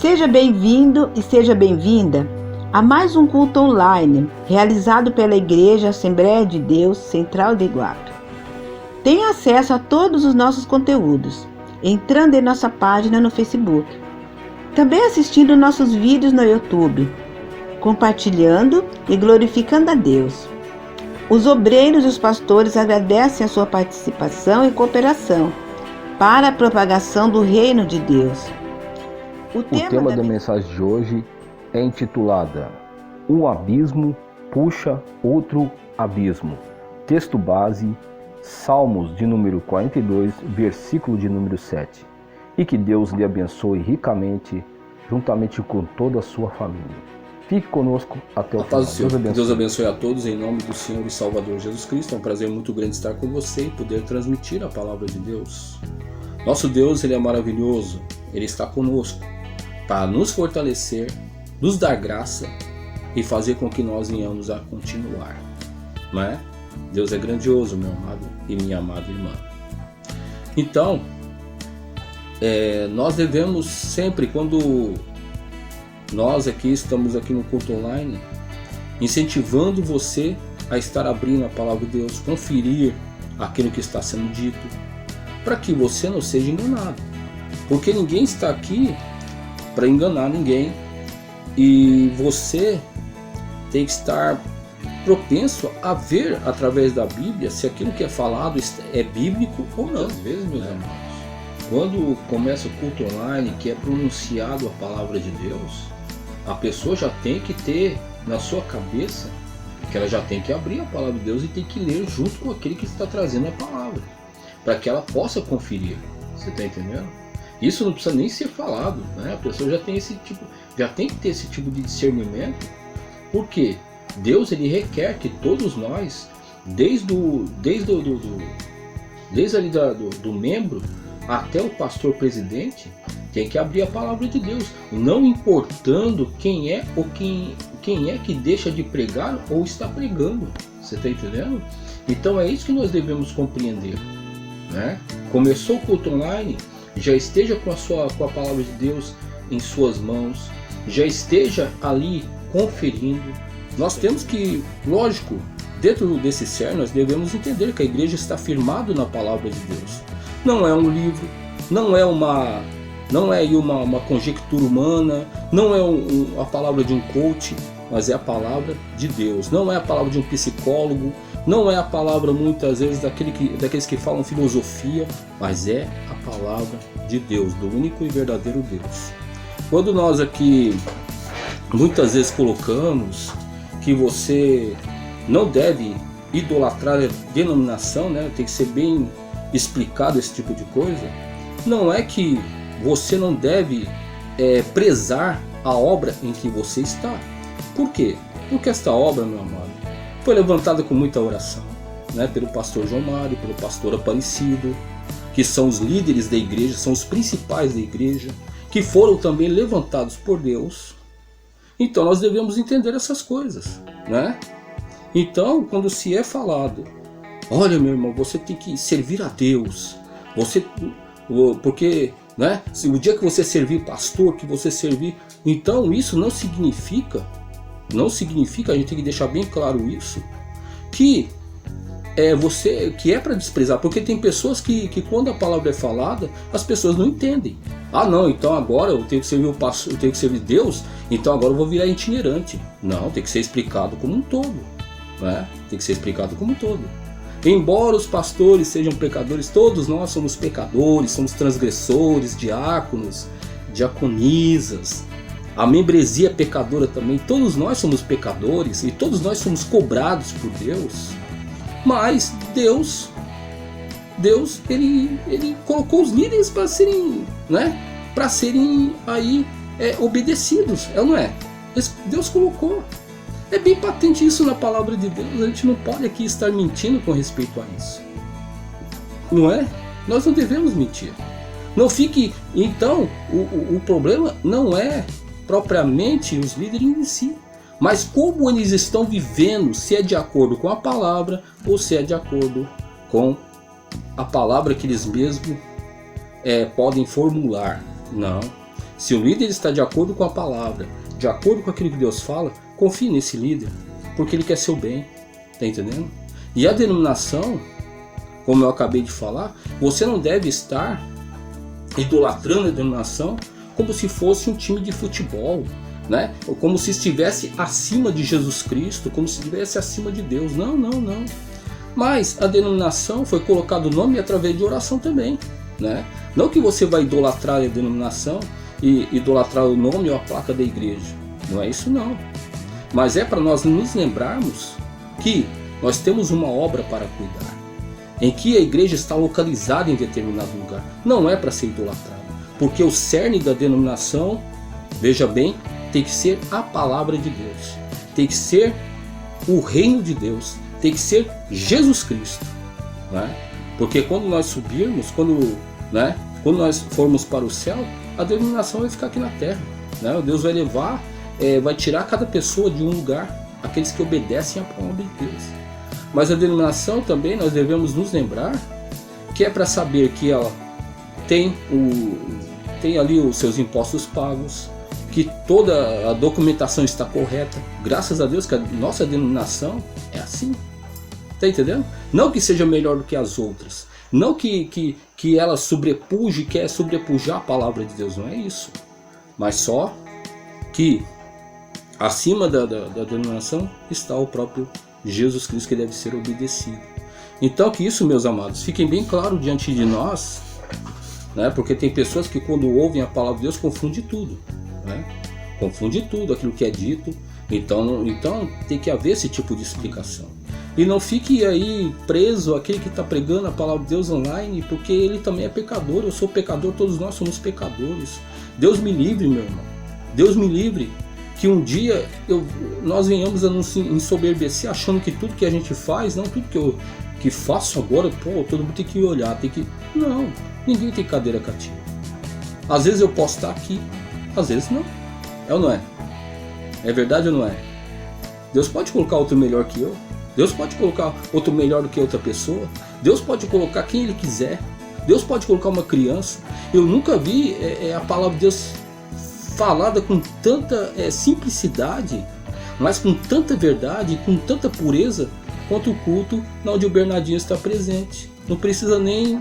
Seja bem-vindo e seja bem-vinda a mais um culto online realizado pela Igreja Assembleia de Deus Central de Iguape. Tenha acesso a todos os nossos conteúdos entrando em nossa página no Facebook, também assistindo nossos vídeos no YouTube, compartilhando e glorificando a Deus. Os obreiros e os pastores agradecem a sua participação e cooperação para a propagação do reino de Deus. O tema da mensagem de hoje é intitulada Um abismo puxa outro abismo. Texto base, Salmos de número 42, versículo de número 7. E que Deus lhe abençoe ricamente, juntamente com toda a sua família. Fique conosco até o final. Deus abençoe a todos em nome do Senhor e Salvador Jesus Cristo. É um prazer muito grande estar com você e poder transmitir a palavra de Deus. Nosso Deus, Ele é maravilhoso. Ele está conosco para nos fortalecer, nos dar graça e fazer com que nós venhamos a continuar. Não é? Deus é grandioso, meu amado e minha amada irmã. Então, nós devemos sempre, quando nós estamos aqui no culto online, incentivando você a estar abrindo a palavra de Deus, conferir aquilo que está sendo dito, para que você não seja enganado. Porque ninguém está aqui para enganar ninguém, e você tem que estar propenso a ver através da Bíblia se aquilo que é falado é bíblico ou não. Às vezes, meus amados, quando começa o culto online que é pronunciado a palavra de Deus, a pessoa já tem que ter na sua cabeça que ela já tem que abrir a palavra de Deus e tem que ler junto com aquele que está trazendo a palavra, para que ela possa conferir. Você está entendendo? Isso não precisa nem ser falado, né? A pessoa já tem que ter esse tipo de discernimento, porque Deus, ele requer que todos nós, desde ali do membro até o pastor presidente, tem que abrir a palavra de Deus, não importando quem é ou quem é que deixa de pregar ou está pregando. Você está entendendo? Então é isso que nós devemos compreender, né? Começou o culto online, já esteja com a palavra de Deus em suas mãos, já esteja ali conferindo. Nós temos que, lógico, dentro desse cerne, nós devemos entender que a igreja está firmada na palavra de Deus. Não é um livro, não é uma conjectura humana, não é a palavra de um coach, mas é a palavra de Deus. Não é a palavra de um psicólogo, não é a palavra muitas vezes daqueles que falam filosofia, mas é a palavra de Deus, do único e verdadeiro Deus. Quando nós aqui muitas vezes colocamos que você não deve idolatrar a denominação, né? Tem que ser bem explicado esse tipo de coisa. Não é que você não deve prezar a obra em que você está. Por quê? Porque esta obra, meu amado, foi levantada com muita oração, né? Pelo pastor João Mário, pelo pastor Aparecido, que são os líderes da igreja, são os principais da igreja, que foram também levantados por Deus. Então nós devemos entender essas coisas, né? Então, quando se é falado, olha, meu irmão, você tem que servir a Deus, porque, né? Se o dia que você servir pastor, que você servir, então isso não significa, a gente tem que deixar bem claro isso, que é para desprezar, porque tem pessoas que quando a palavra é falada, as pessoas não entendem. Ah, não, então agora eu tenho que servir o pastor, eu tenho que servir Deus, então agora eu vou virar itinerante. Não, tem que ser explicado como um todo, né? Tem que ser explicado como um todo. Embora os pastores sejam pecadores, todos nós somos pecadores, somos transgressores, diáconos, diaconisas. A membresia é pecadora também, todos nós somos pecadores e todos nós somos cobrados por Deus. Mas Deus ele colocou os líderes para serem, né? Para serem aí obedecidos, não é? Deus colocou. É bem patente isso na palavra de Deus. A gente não pode aqui estar mentindo com respeito a isso, não é? Nós não devemos mentir. Não fique. Então, o problema não é propriamente os líderes em si, mas como eles estão vivendo, se é de acordo com a palavra ou se é de acordo com a palavra que eles mesmos podem formular. Não. Se o líder está de acordo com a palavra, de acordo com aquilo que Deus fala, confie nesse líder, porque ele quer seu bem, tá entendendo? E a denominação, como eu acabei de falar, você não deve estar idolatrando a denominação como se fosse um time de futebol, né? Ou como se estivesse acima de Jesus Cristo, como se estivesse acima de Deus. Não, não, não. Mas a denominação foi colocado o nome através de oração também, né? Não que você vai idolatrar a denominação e idolatrar o nome ou a placa da igreja. Não é isso não. Mas é para nós nos lembrarmos que nós temos uma obra para cuidar, em que a igreja está localizada em determinado lugar. Não é para ser idolatrada, porque o cerne da denominação, veja bem, tem que ser a palavra de Deus, tem que ser o reino de Deus, tem que ser Jesus Cristo, né? Porque quando nós subirmos, quando nós formos para o céu, a denominação vai ficar aqui na terra, né? Deus vai levar, vai tirar cada pessoa de um lugar, aqueles que obedecem à palavra de Deus. Mas a denominação também nós devemos nos lembrar que é para saber que ela tem ali os seus impostos pagos, que toda a documentação está correta. Graças a Deus que a nossa denominação é assim. Tá entendendo? Não que seja melhor do que as outras. Não que ela quer sobrepujar a palavra de Deus. Não é isso. Mas só que acima da denominação está o próprio Jesus Cristo, que deve ser obedecido. Então que isso, meus amados, fiquem bem claro diante de nós, né? Porque tem pessoas que quando ouvem a palavra de Deus confundem tudo, né? Confunde tudo aquilo que é dito. Então tem que haver esse tipo de explicação. E não fique aí preso àquele que está pregando a palavra de Deus online, porque ele também é pecador. Eu sou pecador, todos nós somos pecadores. Deus me livre, meu irmão. Deus me livre que um dia nós venhamos a nos ensoberbecer achando que tudo que a gente faz, não tudo que faço agora, todo mundo tem que olhar, Não, ninguém tem cadeira cativa. Às vezes eu posso estar aqui, às vezes não. É ou não é? É verdade ou não é? Deus pode colocar outro melhor que eu. Deus pode colocar outro melhor do que outra pessoa. Deus pode colocar quem Ele quiser. Deus pode colocar uma criança. Eu nunca vi a palavra de Deus falada com tanta simplicidade, mas com tanta verdade, com tanta pureza, quanto o culto onde o Bernardinho está presente. Não precisa nem,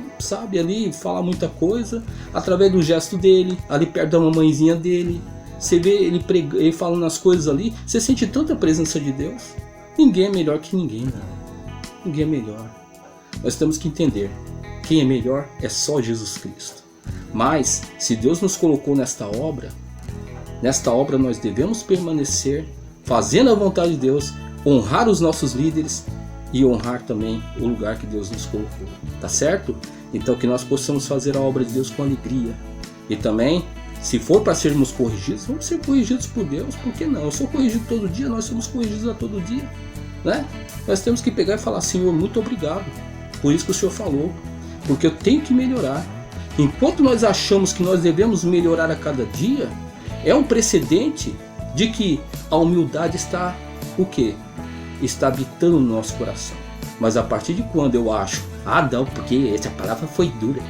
ali falar muita coisa, através do gesto dele, ali perto da mamãezinha dele. Você vê ele falando as coisas ali, você sente tanta presença de Deus. Ninguém é melhor que ninguém, né? Ninguém é melhor. Nós temos que entender, quem é melhor é só Jesus Cristo. Mas, se Deus nos colocou nesta obra nós devemos permanecer fazendo a vontade de Deus, honrar os nossos líderes e honrar também o lugar que Deus nos colocou. Tá certo? Então que nós possamos fazer a obra de Deus com alegria. E também, se for para sermos corrigidos, vamos ser corrigidos por Deus. Por que não? Eu sou corrigido todo dia, nós somos corrigidos a todo dia, né? Nós temos que pegar e falar: Senhor, muito obrigado por isso que o Senhor falou, porque eu tenho que melhorar. Enquanto nós achamos que nós devemos melhorar a cada dia, é um precedente de que a humildade está o quê? Está habitando no nosso coração. Mas a partir de quando eu acho: não, porque essa palavra foi dura,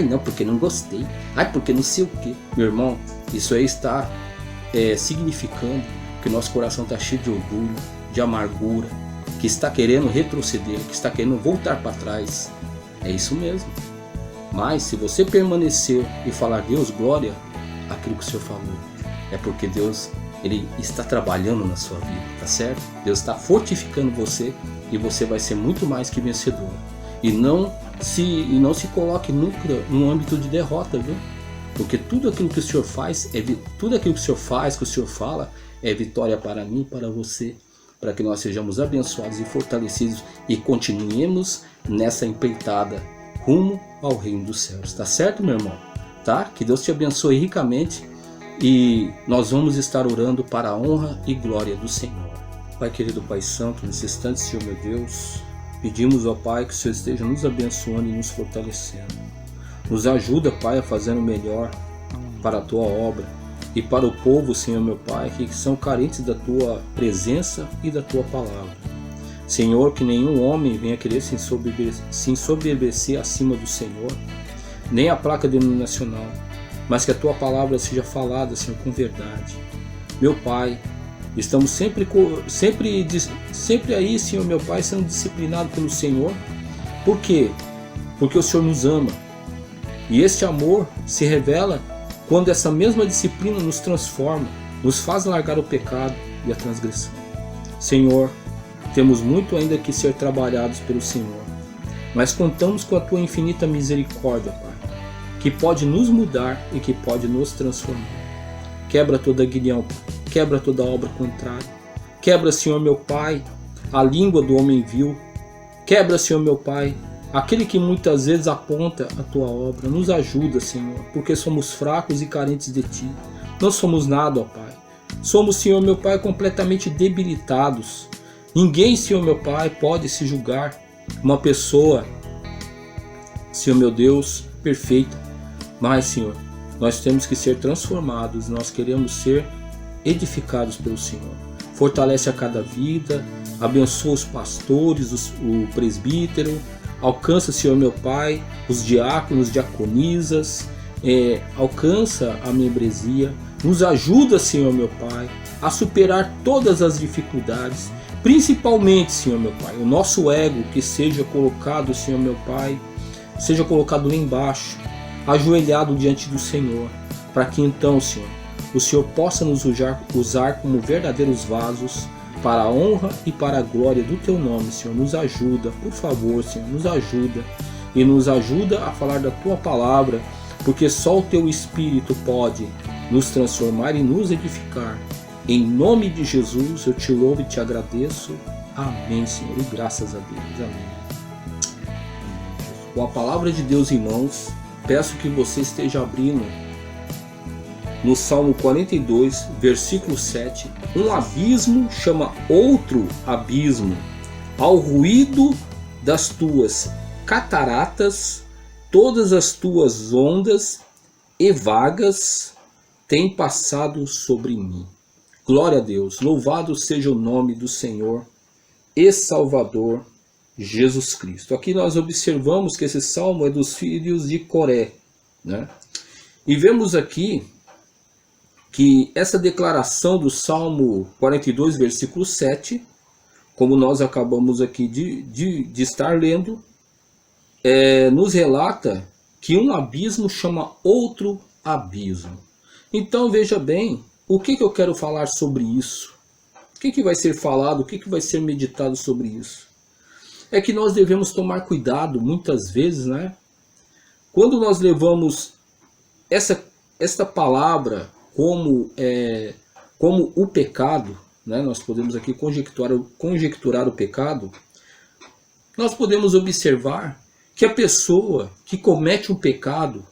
não, porque não gostei, porque não sei o que, meu irmão, isso aí está significando que o nosso coração está cheio de orgulho, de amargura, que está querendo retroceder, que está querendo voltar para trás. É isso mesmo. Mas se você permanecer e falar: Deus, glória àquilo que o Senhor falou, é porque Deus, Ele está trabalhando na sua vida, tá certo? Deus está fortificando você e você vai ser muito mais que vencedor. E não se coloque nunca num âmbito de derrota, viu? Porque tudo aquilo que o Senhor faz, que o Senhor fala, é vitória para mim e para você, para que nós sejamos abençoados e fortalecidos e continuemos nessa empreitada rumo ao reino dos céus. Tá certo, meu irmão? Tá? Que Deus te abençoe ricamente e nós vamos estar orando para a honra e glória do Senhor. Pai querido, Pai santo, nesse instante, Senhor meu Deus, pedimos, ó Pai, que o Senhor esteja nos abençoando e nos fortalecendo. Nos ajuda, Pai, a fazer o melhor para a Tua obra e para o povo, Senhor meu Pai, que são carentes da Tua presença e da Tua palavra. Senhor, que nenhum homem venha querer se ensoberbecer acima do Senhor, nem a placa denominacional, mas que a tua palavra seja falada, Senhor, com verdade. Meu Pai, estamos sempre aí, Senhor, meu Pai, sendo disciplinado pelo Senhor. Por quê? Porque o Senhor nos ama. E este amor se revela quando essa mesma disciplina nos transforma, nos faz largar o pecado e a transgressão. Senhor, temos muito ainda que ser trabalhados pelo Senhor, mas contamos com a tua infinita misericórdia, Pai, que pode nos mudar e que pode nos transformar. Quebra toda aguilhão, quebra toda obra contrária. Quebra, Senhor, meu Pai, a língua do homem vil. Quebra, Senhor, meu Pai, aquele que muitas vezes aponta a tua obra. Nos ajuda, Senhor, porque somos fracos e carentes de ti. Não somos nada, ó Pai. Somos, Senhor, meu Pai, completamente debilitados. Ninguém, Senhor, meu Pai, pode se julgar uma pessoa, Senhor, meu Deus, perfeita. Mas, Senhor, nós temos que ser transformados. Nós queremos ser edificados pelo Senhor. Fortalece a cada vida. Abençoa os pastores, o presbítero. Alcança, Senhor, meu Pai, os diáconos, diaconisas. Alcança a membresia. Nos ajuda, Senhor, meu Pai, a superar todas as dificuldades. Principalmente, Senhor, meu Pai, o nosso ego que seja colocado, Senhor, meu Pai, seja colocado lá embaixo, ajoelhado diante do Senhor, para que então, Senhor, o Senhor possa nos usar como verdadeiros vasos para a honra e para a glória do Teu nome, Senhor. Nos ajuda, por favor, Senhor, nos ajuda e nos ajuda a falar da Tua palavra, porque só o Teu Espírito pode nos transformar e nos edificar. Em nome de Jesus, eu te louvo e te agradeço. Amém, Senhor, e graças a Deus. Amém. Com a palavra de Deus em mãos, peço que você esteja abrindo no Salmo 42, versículo 7. Um abismo chama outro abismo. Ao ruído das tuas cataratas, todas as tuas ondas e vagas têm passado sobre mim. Glória a Deus, louvado seja o nome do Senhor e Salvador Jesus Cristo. Aqui nós observamos que esse salmo é dos filhos de Coré, né? E vemos aqui que essa declaração do Salmo 42, versículo 7, como nós acabamos aqui de estar lendo, nos relata que um abismo chama outro abismo. Então veja bem, o que eu quero falar sobre isso? O que vai ser falado, o que vai ser meditado sobre isso? É que nós devemos tomar cuidado, muitas vezes, né? Quando nós levamos esta palavra como o pecado, né? Nós podemos aqui conjecturar o pecado, nós podemos observar que a pessoa que comete um pecado,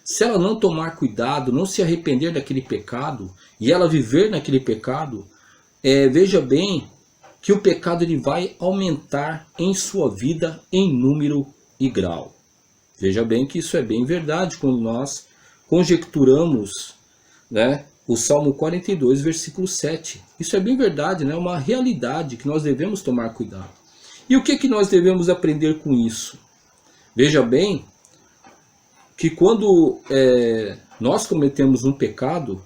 se ela não tomar cuidado, não se arrepender daquele pecado, e ela viver naquele pecado, veja bem que o pecado ele vai aumentar em sua vida em número e grau. Veja bem que isso é bem verdade quando nós conjecturamos, né, o Salmo 42, versículo 7. Isso é bem verdade, né? É uma realidade que nós devemos tomar cuidado. E o que nós devemos aprender com isso? Veja bem que quando nós cometemos um pecado,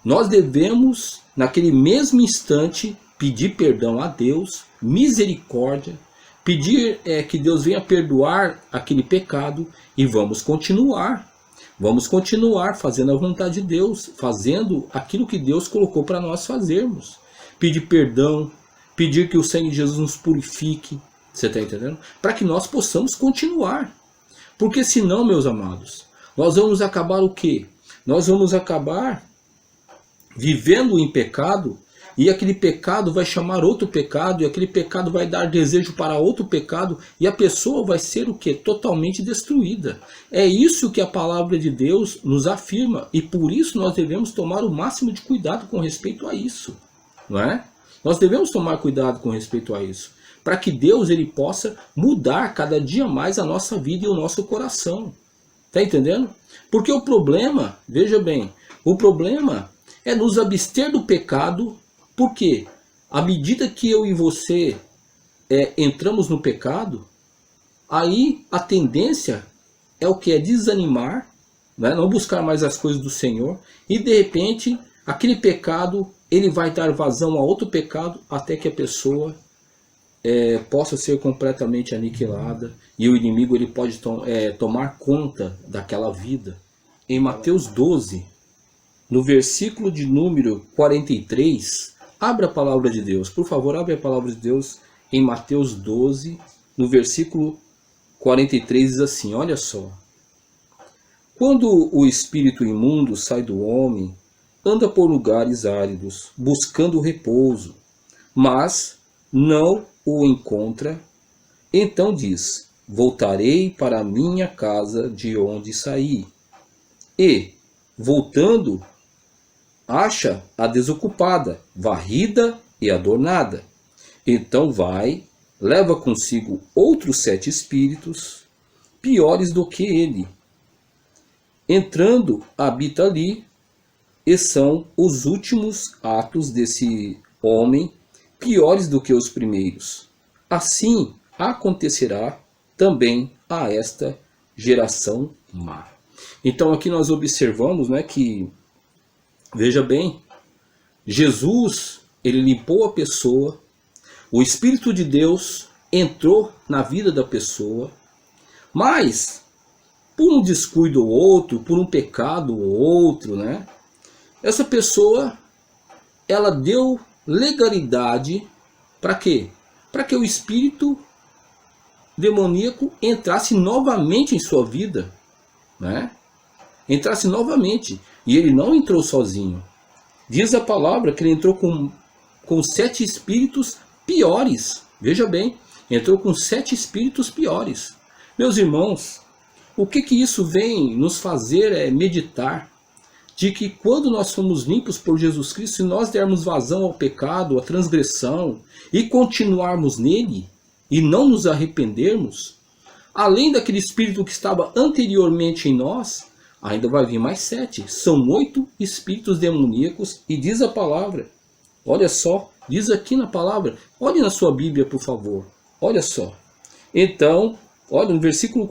nós devemos, naquele mesmo instante, pedir perdão a Deus, misericórdia, pedir que Deus venha perdoar aquele pecado e vamos continuar fazendo a vontade de Deus, fazendo aquilo que Deus colocou para nós fazermos. Pedir perdão, pedir que o sangue de Jesus nos purifique, você está entendendo? Para que nós possamos continuar. Porque senão, meus amados, nós vamos acabar o quê? Nós vamos acabar vivendo em pecado, e aquele pecado vai chamar outro pecado, e aquele pecado vai dar desejo para outro pecado, e a pessoa vai ser o quê? Totalmente destruída. É isso que a palavra de Deus nos afirma, e por isso nós devemos tomar o máximo de cuidado com respeito a isso, não é? Nós devemos tomar cuidado com respeito a isso, para que Deus ele possa mudar cada dia mais a nossa vida e o nosso coração. Está entendendo? Porque o problema, veja bem, o problema é nos abster do pecado, porque à medida que eu e você entramos no pecado, aí a tendência é o que? É desanimar, né? Não buscar mais as coisas do Senhor, e de repente aquele pecado ele vai dar vazão a outro pecado até que a pessoa possa ser completamente aniquilada, e o inimigo ele pode tomar conta daquela vida. Em Mateus 12, no versículo de número 43, abra a palavra de Deus, por favor, abre a palavra de Deus em Mateus 12, no versículo 43, diz assim, olha só. Quando o espírito imundo sai do homem, anda por lugares áridos, buscando repouso, mas não o encontra. Então diz, voltarei para a minha casa de onde saí. E, voltando, acha a desocupada, varrida e adornada. Então vai, leva consigo outros 7 espíritos, piores do que ele. Entrando, habita ali, e são os últimos atos desse homem, piores do que os primeiros. Assim acontecerá também a esta geração má. Então aqui nós observamos, né, que, veja bem, Jesus, ele limpou a pessoa, o Espírito de Deus entrou na vida da pessoa, mas por um descuido ou outro, por um pecado ou outro, né, essa pessoa, ela deu legalidade para quê? Para que o espírito demoníaco entrasse novamente em sua vida, né? Entrasse novamente. E ele não entrou sozinho. Diz a palavra que ele entrou com 7 espíritos piores. Veja bem, entrou com 7 espíritos piores. Meus irmãos, o que isso vem nos fazer meditar? De que quando nós somos limpos por Jesus Cristo, se nós dermos vazão ao pecado, à transgressão, e continuarmos nele, e não nos arrependermos, além daquele espírito que estava anteriormente em nós, ainda vai vir mais 7. São 8 espíritos demoníacos, e diz a palavra, olha só, diz aqui na palavra, olhe na sua Bíblia, por favor, olha só. Então, olha no versículo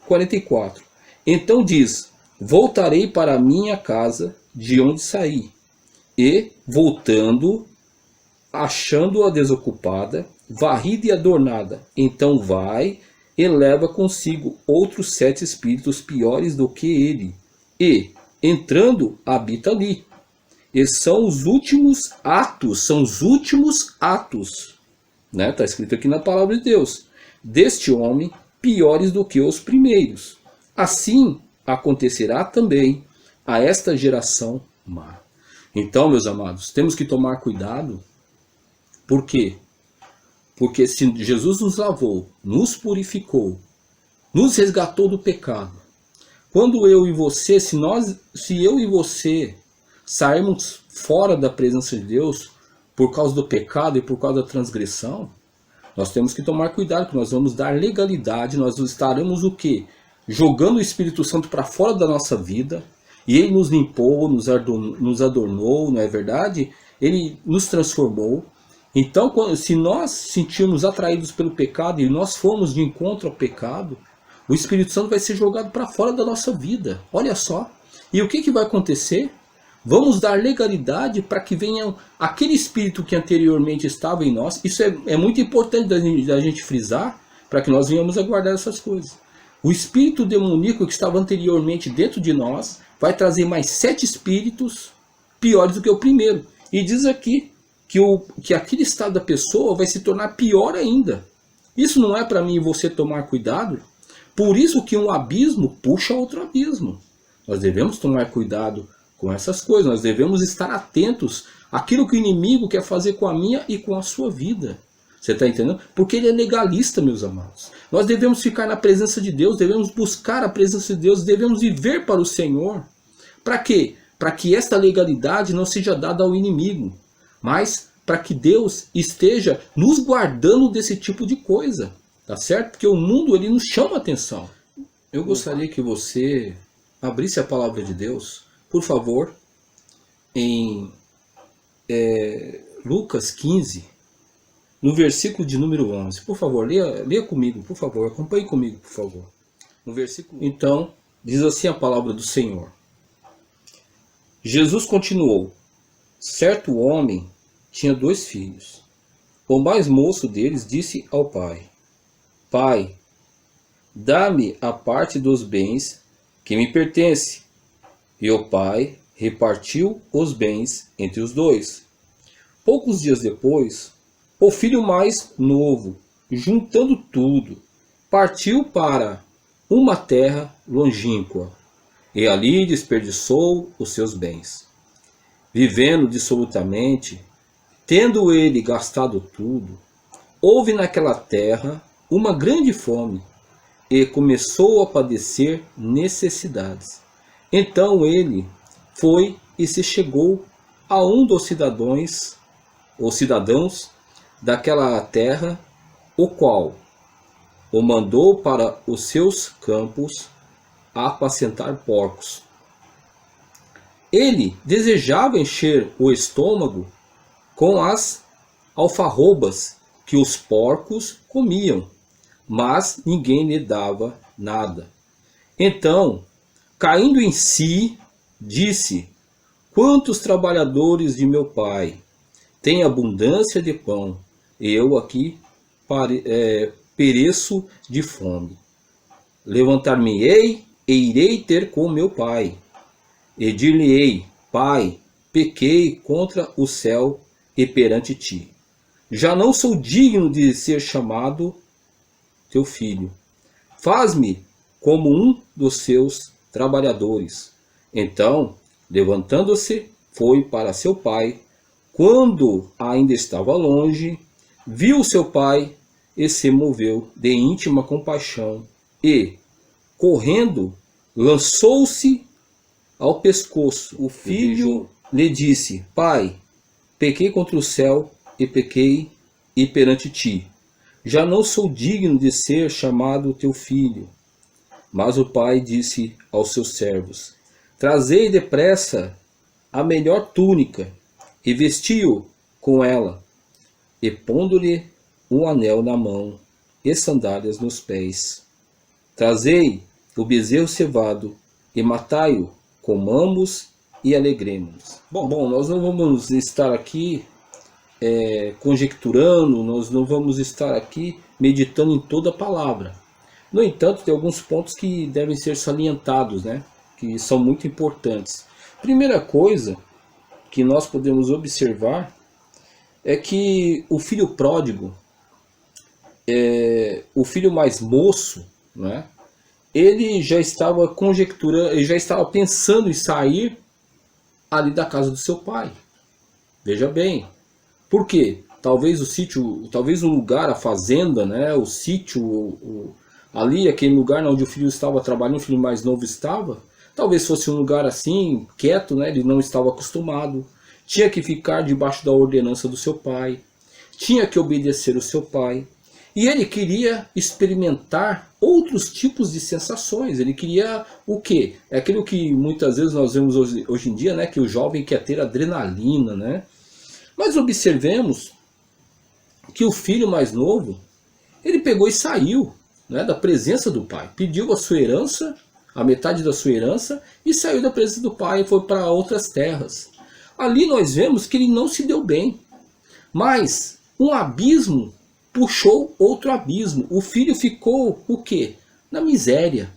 44, então diz, voltarei para a minha casa de onde saí, e, voltando, achando-a desocupada, varrida e adornada, então vai e leva consigo outros 7 espíritos piores do que ele, e, entrando, habita ali. E são os últimos atos, né? Está escrito aqui na palavra de Deus, deste homem, piores do que os primeiros. Assim acontecerá também a esta geração má. Então, meus amados, temos que tomar cuidado. Por quê? Porque se Jesus nos lavou, nos purificou, nos resgatou do pecado. Quando eu e você, se eu e você sairmos fora da presença de Deus por causa do pecado e por causa da transgressão, nós temos que tomar cuidado, porque nós vamos dar legalidade, nós estaremos o quê? Jogando o Espírito Santo para fora da nossa vida, e ele nos limpou, nos adornou, não é verdade? Ele nos transformou. Então, se nós sentirmos atraídos pelo pecado e nós formos de encontro ao pecado, o Espírito Santo vai ser jogado para fora da nossa vida. Olha só. E o que vai acontecer? Vamos dar legalidade para que venha aquele Espírito que anteriormente estava em nós. Isso é muito importante da gente frisar, para que nós venhamos a guardar essas coisas. O espírito demoníaco que estava anteriormente dentro de nós vai trazer mais 7 espíritos piores do que o primeiro. E diz aqui que aquele estado da pessoa vai se tornar pior ainda. Isso não é para mim e você tomar cuidado? Por isso que um abismo puxa outro abismo. Nós devemos tomar cuidado com essas coisas. Nós devemos estar atentos àquilo que o inimigo quer fazer com a minha e com a sua vida. Você está entendendo? Porque ele é legalista, meus amados. Nós devemos ficar na presença de Deus, devemos buscar a presença de Deus, devemos viver para o Senhor. Para quê? Para que esta legalidade não seja dada ao inimigo, mas para que Deus esteja nos guardando desse tipo de coisa. Tá certo? Porque o mundo ele nos chama a atenção. Eu gostaria que você abrisse a palavra de Deus, por favor, em Lucas 15, no versículo de número 11. Por favor, leia comigo, por favor. Acompanhe comigo, por favor. No versículo. Então, Diz assim a palavra do Senhor. Jesus continuou: certo homem tinha 2 filhos. O mais moço deles disse ao pai: Pai, dá-me a parte dos bens que me pertence. E o pai repartiu os bens entre os 2. Poucos dias depois, o filho mais novo, juntando tudo, partiu para uma terra longínqua e ali desperdiçou os seus bens. Vivendo dissolutamente, tendo ele gastado tudo, houve naquela terra uma grande fome e começou a padecer necessidades. Então ele foi e se chegou a um dos cidadãos daquela terra, o qual o mandou para os seus campos a apacentar porcos. Ele desejava encher o estômago com as alfarrobas que os porcos comiam, mas ninguém lhe dava nada. Então, caindo em si, disse: quantos trabalhadores de meu pai têm abundância de pão, e eu aqui pereço de fome. Levantar-me-ei e irei ter com meu pai, e dir-lhe-ei: Pai, pequei contra o céu e perante ti. Já não sou digno de ser chamado teu filho. Faz-me como um dos seus trabalhadores. Então, levantando-se, foi para seu pai. Quando ainda estava longe, viu seu pai e se moveu de íntima compaixão e, correndo, lançou-se ao pescoço. O filho lhe disse: Pai, pequei contra o céu e pequei e perante ti. Já não sou digno de ser chamado teu filho. Mas o pai disse aos seus servos: Trazei depressa a melhor túnica e vestiu com ela, e pondo-lhe um anel na mão e sandálias nos pés. Trazei o bezerro cevado e matai-o, comamos e alegremos. Bom, nós não vamos estar aqui conjecturando, nós não vamos estar aqui meditando em toda a palavra. No entanto, tem alguns pontos que devem ser salientados, né? Que são muito importantes. Primeira coisa que nós podemos observar é que o filho pródigo, o filho mais moço, né? Ele já estava conjecturando, ele já estava pensando em sair ali da casa do seu pai. Veja bem. Por quê? Talvez o sítio, talvez o lugar, a fazenda, né? O sítio, ali, aquele lugar onde o filho estava trabalhando, o filho mais novo estava, talvez fosse um lugar assim, quieto, né? Ele não estava acostumado. Tinha que ficar debaixo da ordenança do seu pai. Tinha que obedecer o seu pai. E ele queria experimentar outros tipos de sensações. Ele queria o quê? É aquilo que muitas vezes nós vemos hoje em dia, né? Que o jovem quer ter adrenalina, né? Mas observemos que o filho mais novo, ele pegou e saiu, né, da presença do pai. Pediu a sua herança, a metade da sua herança, e saiu da presença do pai e foi para outras terras. Ali nós vemos que ele não se deu bem. Mas um abismo puxou outro abismo. O filho ficou o quê? Na miséria.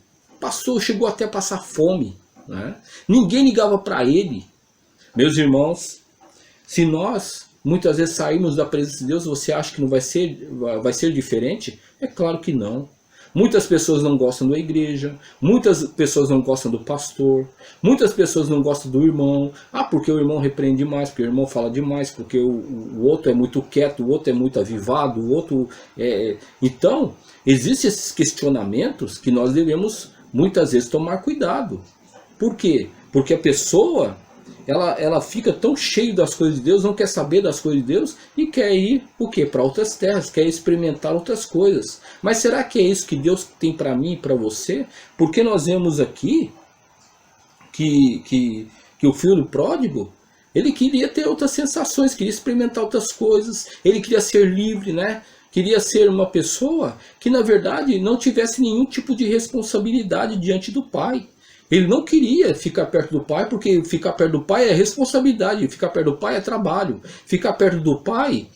Chegou até a passar fome, né? Ninguém ligava para ele. Meus irmãos, se nós muitas vezes saímos da presença de Deus, você acha que não vai ser diferente? É claro que não. Muitas pessoas não gostam da igreja, muitas pessoas não gostam do pastor, muitas pessoas não gostam do irmão. Porque o irmão repreende demais, porque o irmão fala demais, porque o outro é muito quieto, o outro é muito avivado, o outro é... Então, existem esses questionamentos que nós devemos muitas vezes tomar cuidado. Por quê? Porque a pessoa... Ela fica tão cheia das coisas de Deus, não quer saber das coisas de Deus e quer ir o quê? Para outras terras, quer experimentar outras coisas. Mas será que é isso que Deus tem para mim e para você? Porque nós vemos aqui que o filho pródigo, ele queria ter outras sensações, queria experimentar outras coisas, ele queria ser livre, né? Queria ser uma pessoa que, na verdade, não tivesse nenhum tipo de responsabilidade diante do pai. Ele não queria ficar perto do pai, porque ficar perto do pai é responsabilidade, ficar perto do pai é trabalho. Ficar perto do pai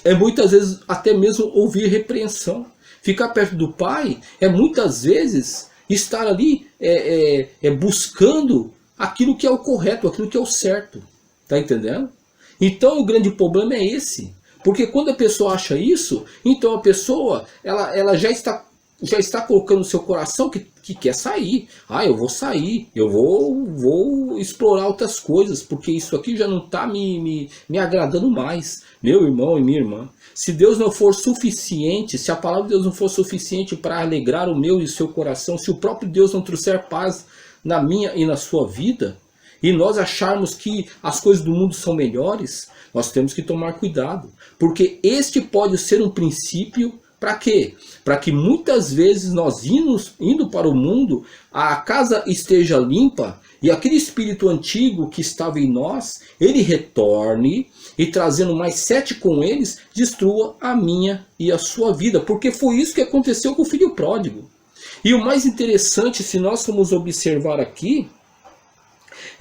é muitas vezes até mesmo ouvir repreensão. Ficar perto do pai é muitas vezes estar ali buscando aquilo que é o correto, aquilo que é o certo. Tá entendendo? Então o grande problema é esse. Porque quando a pessoa acha isso, então a pessoa ela já está colocando no seu coração que quer sair. Ah, eu vou sair, eu vou explorar outras coisas, porque isso aqui já não está me agradando mais. Meu irmão e minha irmã, se Deus não for suficiente, se a palavra de Deus não for suficiente para alegrar o meu e o seu coração, se o próprio Deus não trouxer paz na minha e na sua vida, e nós acharmos que as coisas do mundo são melhores, nós temos que tomar cuidado. Porque este pode ser um princípio para quê? Para que muitas vezes nós indo para o mundo, a casa esteja limpa e aquele espírito antigo que estava em nós, ele retorne e trazendo mais 7 com eles, destrua a minha e a sua vida. Porque foi isso que aconteceu com o filho pródigo. E o mais interessante, se nós formos observar aqui,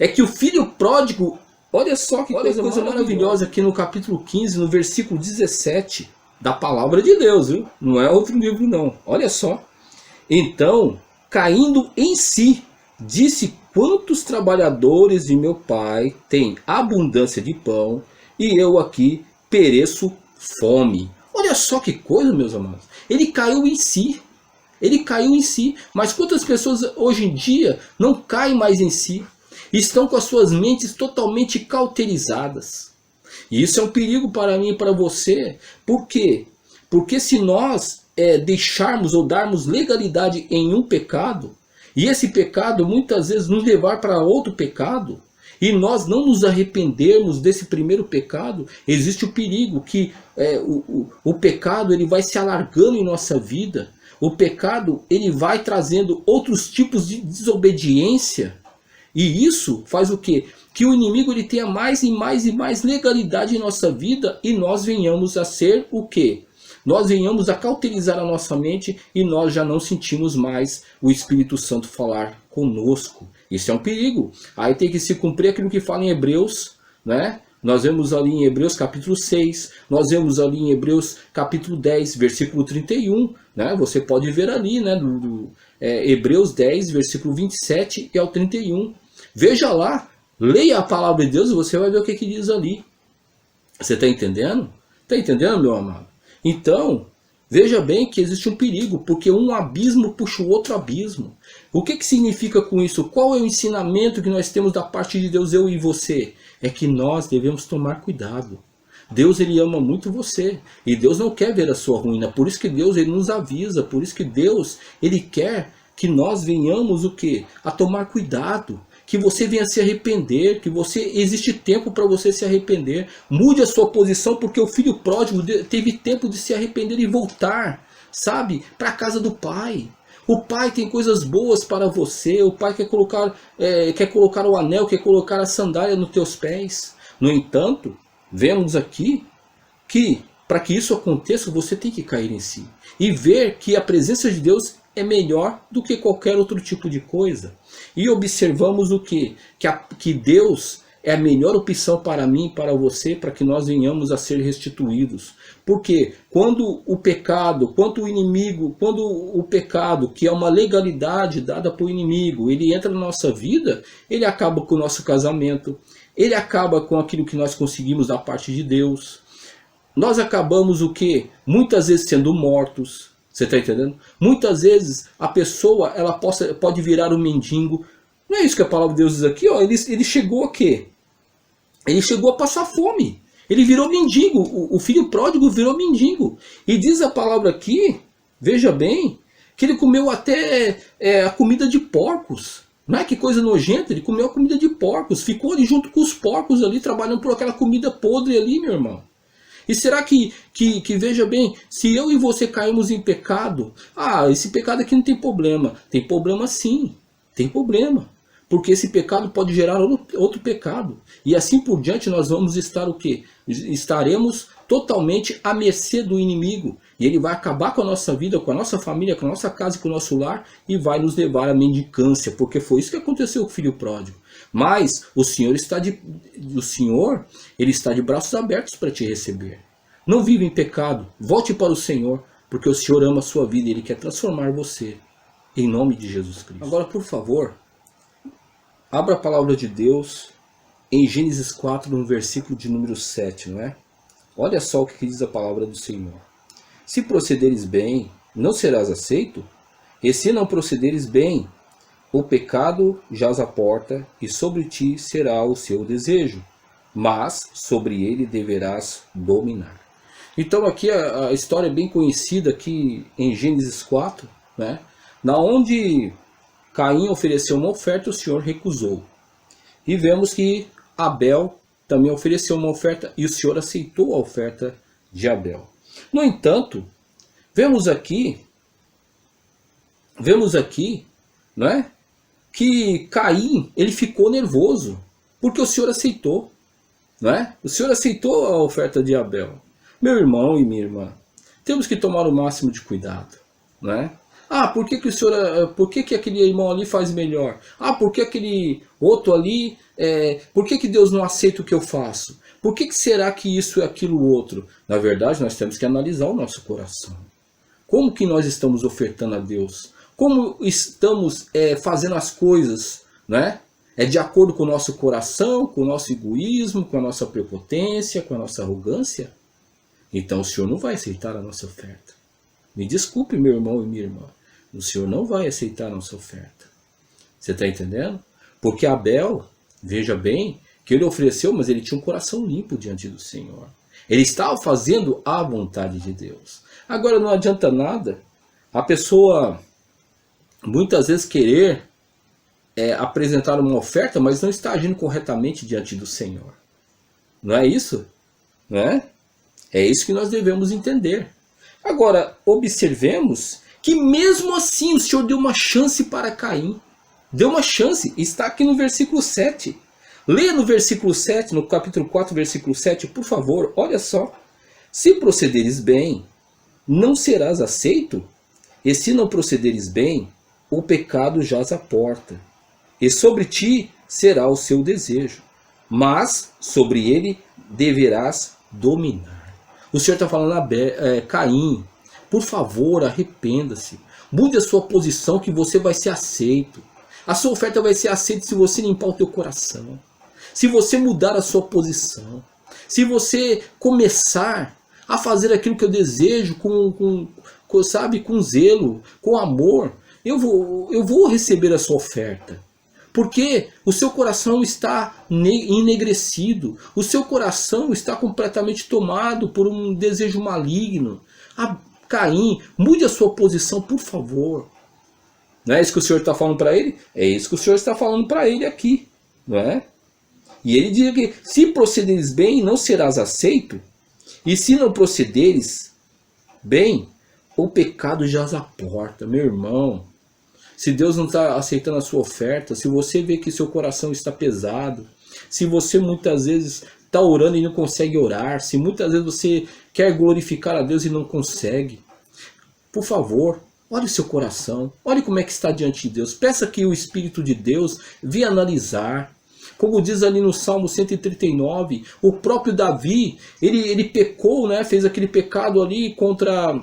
é que o filho pródigo, olha só que coisa maravilhosa aqui no capítulo 15, no versículo 17, da palavra de Deus, viu? Não é outro livro não, olha só. Então, caindo em si, disse: quantos trabalhadores de meu pai têm abundância de pão, e eu aqui pereço fome. Olha só que coisa, meus amados. Ele caiu em si. Ele caiu em si. Mas quantas pessoas hoje em dia não caem mais em si? Estão com as suas mentes totalmente cauterizadas. E isso é um perigo para mim e para você. Por quê? Porque se nós deixarmos ou darmos legalidade em um pecado, e esse pecado muitas vezes nos levar para outro pecado, e nós não nos arrependermos desse primeiro pecado, existe o perigo que o pecado ele vai se alargando em nossa vida. O pecado ele vai trazendo outros tipos de desobediência. E isso faz o quê? Que o inimigo ele tenha mais e mais e mais legalidade em nossa vida e nós venhamos a ser o quê? Nós venhamos a cauterizar a nossa mente e nós já não sentimos mais o Espírito Santo falar conosco. Isso é um perigo. Aí tem que se cumprir aquilo que fala em Hebreus, né? Nós vemos ali em Hebreus capítulo 6, nós vemos ali em Hebreus capítulo 10, versículo 31, né? Você pode ver ali, né? Hebreus 10, versículo 27 e ao 31. Veja lá, leia a palavra de Deus e você vai ver o que diz ali. Você está entendendo? Está entendendo, meu amado? Então, veja bem que existe um perigo, porque um abismo puxa o outro abismo. O que significa com isso? Qual é o ensinamento que nós temos da parte de Deus, eu e você? É que nós devemos tomar cuidado. Deus ele ama muito você e Deus não quer ver a sua ruína. Por isso que Deus ele nos avisa, por isso que Deus ele quer que nós venhamos o quê? A tomar cuidado. Que você venha se arrepender, que existe tempo para você se arrepender. Mude a sua posição, porque o filho pródigo teve tempo de se arrepender e voltar, sabe, para a casa do pai. O pai tem coisas boas para você, o pai quer colocar o anel, quer colocar a sandália nos teus pés. No entanto, vemos aqui que para que isso aconteça, você tem que cair em si. E ver que a presença de Deus é melhor do que qualquer outro tipo de coisa. E observamos o quê? Que Deus é a melhor opção para mim e para você, para que nós venhamos a ser restituídos. Porque quando o pecado, quando o pecado, que é uma legalidade dada para o inimigo, ele entra na nossa vida, ele acaba com o nosso casamento, ele acaba com aquilo que nós conseguimos da parte de Deus. Nós acabamos o quê? Muitas vezes sendo mortos. Você está entendendo? Muitas vezes a pessoa pode virar um mendigo. Não é isso que a palavra de Deus diz aqui? Ó, ele chegou a quê? Ele chegou a passar fome. Ele virou mendigo. O filho pródigo virou mendigo. E diz a palavra aqui, veja bem, que ele comeu até a comida de porcos. Não é que coisa nojenta? Ele comeu a comida de porcos. Ficou ali junto com os porcos ali, trabalhando por aquela comida podre ali, meu irmão. E será que veja bem, se eu e você caímos em pecado, esse pecado aqui não tem problema. Tem problema sim, tem problema. Porque esse pecado pode gerar outro pecado. E assim por diante nós vamos estar o quê? Estaremos totalmente à mercê do inimigo. E ele vai acabar com a nossa vida, com a nossa família, com a nossa casa, com o nosso lar, e vai nos levar à mendicância, porque foi isso que aconteceu com o filho pródigo. Mas o Senhor ele está de braços abertos para te receber. Não viva em pecado, volte para o Senhor, porque o Senhor ama a sua vida e Ele quer transformar você, em nome de Jesus Cristo. Agora, por favor, abra a palavra de Deus em Gênesis 4, no versículo de número 7, não é? Olha só o que diz a palavra do Senhor. Se procederes bem, não serás aceito, e se não procederes bem, o pecado jaz à porta, e sobre ti será o seu desejo, mas sobre ele deverás dominar. Então aqui a história é bem conhecida aqui em Gênesis 4, né? Na onde Caim ofereceu uma oferta, o Senhor recusou. E vemos que Abel também ofereceu uma oferta e o Senhor aceitou a oferta de Abel. No entanto, vemos aqui, não é? Que Caim, ele ficou nervoso, porque o Senhor aceitou, não é? O Senhor aceitou a oferta de Abel. Meu irmão e minha irmã, temos que tomar o máximo de cuidado, não é? Ah, por que que aquele irmão ali faz melhor? Ah, por que aquele outro ali, por que Deus não aceita o que eu faço? Por que será que isso e aquilo outro? Na verdade, nós temos que analisar o nosso coração. Como que nós estamos ofertando a Deus? Como estamos fazendo as coisas, né? É de acordo com o nosso coração, com o nosso egoísmo, com a nossa prepotência, com a nossa arrogância? Então o Senhor não vai aceitar a nossa oferta. Me desculpe, meu irmão e minha irmã. O Senhor não vai aceitar a nossa oferta. Você está entendendo? Porque Abel, veja bem, que ele ofereceu, mas ele tinha um coração limpo diante do Senhor. Ele estava fazendo a vontade de Deus. Agora não adianta nada a pessoa muitas vezes querer apresentar uma oferta, mas não está agindo corretamente diante do Senhor. Não é isso? Não é? É isso que nós devemos entender. Agora, observemos que mesmo assim o Senhor deu uma chance para Caim. Deu uma chance. Está aqui no versículo 7. Leia no versículo 7, no capítulo 4, versículo 7, por favor. Olha só. Se procederes bem, não serás aceito. E se não procederes bem, o pecado jaz à porta. E sobre ti será o seu desejo. Mas sobre ele deverás dominar. O Senhor está falando a Caim, por favor, arrependa-se. Mude a sua posição que você vai ser aceito. A sua oferta vai ser aceita se você limpar o teu coração. Se você mudar a sua posição. Se você começar a fazer aquilo que eu desejo com zelo, com amor, eu vou receber a sua oferta. Porque o seu coração está enegrecido, o seu coração está completamente tomado por um desejo maligno. Caim, mude a sua posição, por favor. Não é isso que o Senhor está falando para ele? É isso que o Senhor está falando para ele aqui, não é? E ele diz que se procederes bem, não serás aceito, e se não procederes bem, o pecado jaz à porta, meu irmão. Se Deus não está aceitando a sua oferta, se você vê que seu coração está pesado, se você muitas vezes está orando e não consegue orar, se muitas vezes você quer glorificar a Deus e não consegue, por favor, olhe o seu coração, olhe como é que está diante de Deus, peça que o Espírito de Deus venha analisar. Como diz ali no Salmo 139, o próprio Davi, ele pecou, né? Fez aquele pecado ali contra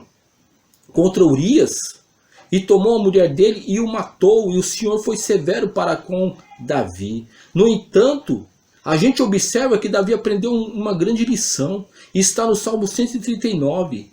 Urias, e tomou a mulher dele e o matou, e o Senhor foi severo para com Davi. No entanto, a gente observa que Davi aprendeu uma grande lição, e está no Salmo 139,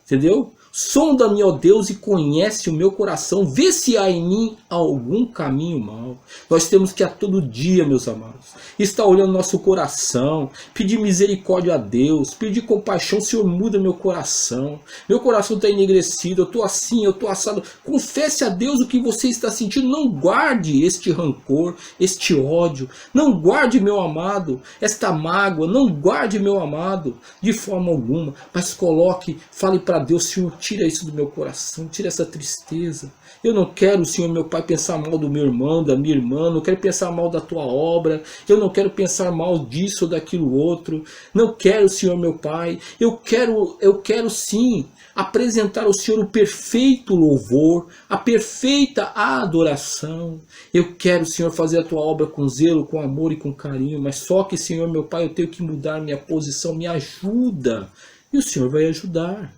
entendeu? Sonda-me, ó Deus, e conhece o meu coração, vê se há em mim algum caminho mau. Nós temos que a todo dia, meus amados, estar olhando nosso coração, pedir misericórdia a Deus, pedir compaixão. Senhor, muda meu coração está enegrecido, eu estou assim, eu estou assado. Confesse a Deus o que você está sentindo, não guarde este rancor, este ódio, não guarde, meu amado, esta mágoa, não guarde, meu amado, de forma alguma, mas coloque, fale para Deus: Senhor, tira isso do meu coração, tira essa tristeza. Eu não quero, Senhor, meu Pai, pensar mal do meu irmão, da minha irmã. Não quero pensar mal da tua obra. Eu não quero pensar mal disso ou daquilo outro. Não quero, Senhor, meu Pai. Eu quero sim apresentar ao Senhor o perfeito louvor, a perfeita adoração. Eu quero, Senhor, fazer a tua obra com zelo, com amor e com carinho. Mas só que, Senhor, meu Pai, eu tenho que mudar minha posição. Me ajuda. E o Senhor vai ajudar.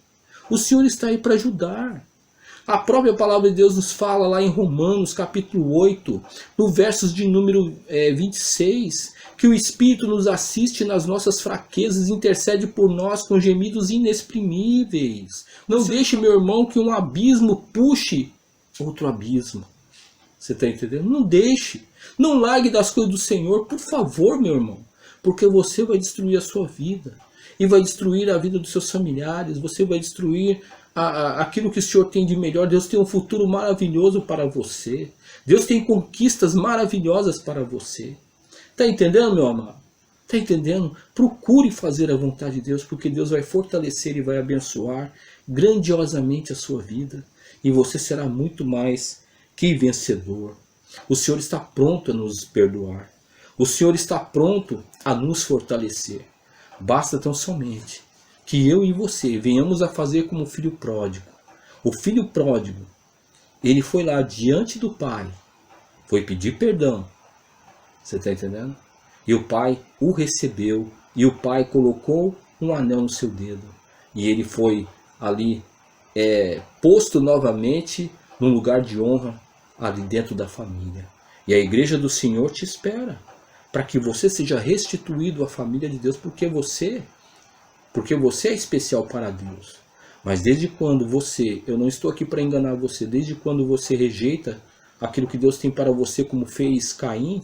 O Senhor está aí para ajudar. A própria palavra de Deus nos fala lá em Romanos capítulo 8, no versos de número 26, que o Espírito nos assiste nas nossas fraquezas e intercede por nós com gemidos inexprimíveis. Não deixe, meu irmão, que um abismo puxe outro abismo. Você está entendendo? Não deixe. Não largue das coisas do Senhor, por favor, meu irmão. Porque você vai destruir a sua vida. E vai destruir a vida dos seus familiares. Você vai destruir aquilo que o Senhor tem de melhor. Deus tem um futuro maravilhoso para você. Deus tem conquistas maravilhosas para você. Está entendendo, meu amado? Está entendendo? Procure fazer a vontade de Deus, porque Deus vai fortalecer e vai abençoar grandiosamente a sua vida. E você será muito mais que vencedor. O Senhor está pronto a nos perdoar. O Senhor está pronto a nos fortalecer. Basta tão somente que eu e você venhamos a fazer como o filho pródigo. O filho pródigo, ele foi lá diante do pai, foi pedir perdão. Você está entendendo? E o pai o recebeu, e o pai colocou um anel no seu dedo. E ele foi ali posto novamente num lugar de honra ali dentro da família. E a igreja do Senhor te espera, para que você seja restituído à família de Deus, porque você é especial para Deus. Mas desde quando eu não estou aqui para enganar você, desde quando você rejeita aquilo que Deus tem para você, como fez Caim,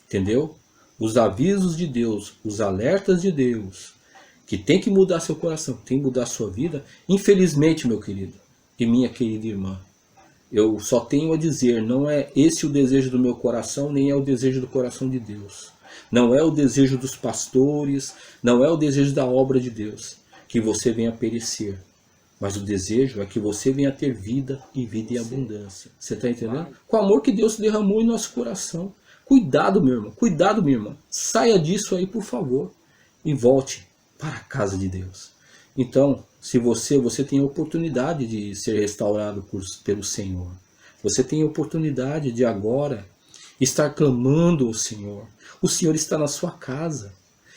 entendeu? Os avisos de Deus, os alertas de Deus, que tem que mudar seu coração, tem que mudar sua vida. Infelizmente, meu querido e minha querida irmã, eu só tenho a dizer, não é esse o desejo do meu coração, nem é o desejo do coração de Deus. Não é o desejo dos pastores, não é o desejo da obra de Deus, que você venha perecer. Mas o desejo é que você venha ter vida e vida em abundância. Você está entendendo? Com o amor que Deus derramou em nosso coração. Cuidado, meu irmão, cuidado, minha irmã. Saia disso aí, por favor, e volte para a casa de Deus. Então, se você tem a oportunidade de ser restaurado pelo Senhor. Você tem a oportunidade de agora estar clamando ao Senhor. O Senhor está na sua casa.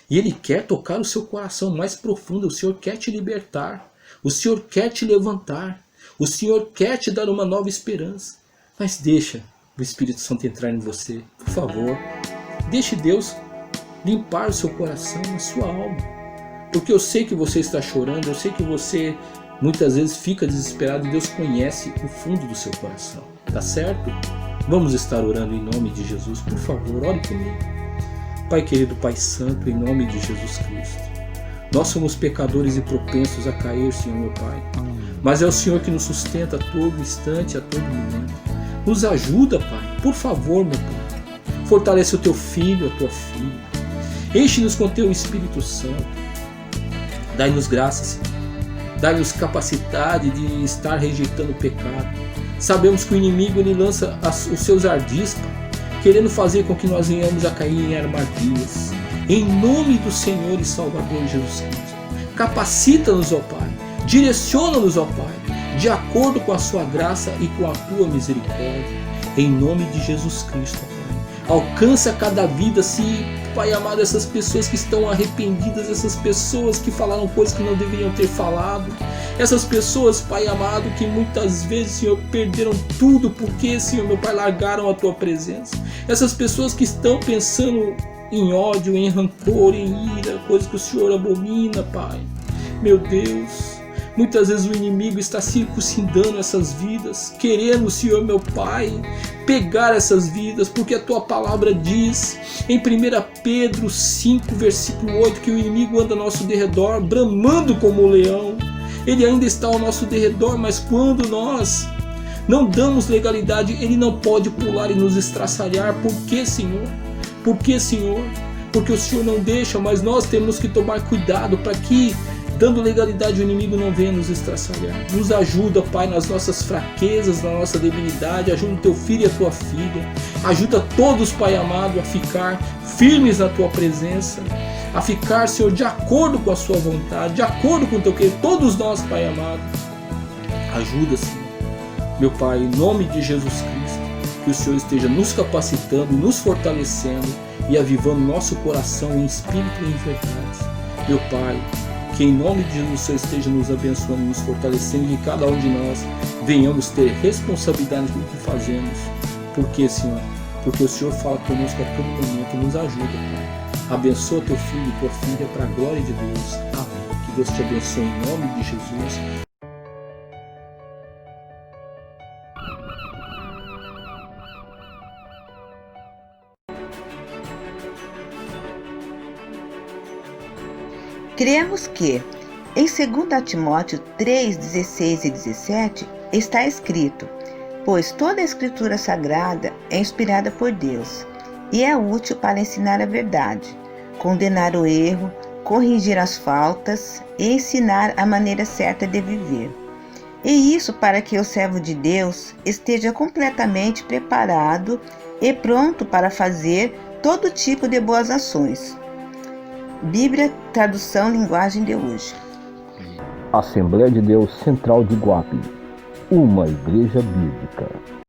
E Ele quer tocar o seu coração mais profundo. O Senhor quer te libertar. O Senhor quer te levantar. O Senhor quer te dar uma nova esperança. Mas deixa o Espírito Santo entrar em você. Por favor. Deixe Deus limpar o seu coração, a sua alma. Porque eu sei que você está chorando. Eu sei que você muitas vezes fica desesperado. E Deus conhece o fundo do seu coração. Tá certo? Vamos estar orando em nome de Jesus. Por favor, ore comigo. Pai querido, Pai santo, em nome de Jesus Cristo. Nós somos pecadores e propensos a cair, Senhor meu Pai. Mas é o Senhor que nos sustenta a todo instante, a todo momento. Nos ajuda, Pai. Por favor, meu Pai. Fortalece o teu filho, a tua filha. Enche-nos com teu Espírito Santo. Dai-nos graça, Senhor. Dai-nos capacidade de estar rejeitando o pecado. Sabemos que o inimigo ele lança os seus ardis, Pai, querendo fazer com que nós venhamos a cair em armadilhas. Em nome do Senhor e Salvador Jesus Cristo. Capacita-nos, ó Pai. Direciona-nos, ó Pai, de acordo com a sua graça e com a tua misericórdia. Em nome de Jesus Cristo, ó Pai. Alcança cada vida, Pai amado, essas pessoas que estão arrependidas, essas pessoas que falaram coisas que não deveriam ter falado, essas pessoas, Pai amado, que muitas vezes, Senhor, perderam tudo porque, Senhor, meu Pai, largaram a Tua presença, essas pessoas que estão pensando em ódio, em rancor, em ira, coisas que o Senhor abomina, Pai, meu Deus, muitas vezes o inimigo está circuncindando essas vidas, querendo, Senhor, meu Pai, pegar essas vidas, porque a Tua palavra diz em 1 Pedro 5, versículo 8, que o inimigo anda ao nosso derredor, bramando como um leão. Ele ainda está ao nosso derredor, mas quando nós não damos legalidade, ele não pode pular e nos estraçalhar. Por que, Senhor? Por que, Senhor? Porque o Senhor não deixa, mas nós temos que tomar cuidado para que Dando legalidade, o inimigo não venha nos estraçalhar. Nos ajuda, Pai, nas nossas fraquezas, na nossa debilidade. Ajuda o teu filho e a tua filha. Ajuda todos, Pai amado, a ficar firmes na tua presença. A ficar, Senhor, de acordo com a sua vontade, de acordo com o teu querer. Todos nós, Pai amado. Ajuda, Senhor. Meu Pai, em nome de Jesus Cristo, que o Senhor esteja nos capacitando, nos fortalecendo e avivando nosso coração em espírito e em verdade. Meu Pai, que em nome de Jesus o Senhor esteja nos abençoando, nos fortalecendo e que cada um de nós venhamos ter responsabilidade no que fazemos. Por quê, Senhor? Porque o Senhor fala conosco a todo momento e nos ajuda, Pai. Abençoa teu filho e tua filha para a glória de Deus. Amém. Que Deus te abençoe em nome de Jesus. Cremos que, em 2 Timóteo 3, 16 e 17, está escrito: pois toda a Escritura Sagrada é inspirada por Deus e é útil para ensinar a verdade, condenar o erro, corrigir as faltas e ensinar a maneira certa de viver. E isso para que o servo de Deus esteja completamente preparado e pronto para fazer todo tipo de boas ações. Bíblia, tradução, linguagem de hoje. Assembleia de Deus Central de Iguape, uma igreja bíblica.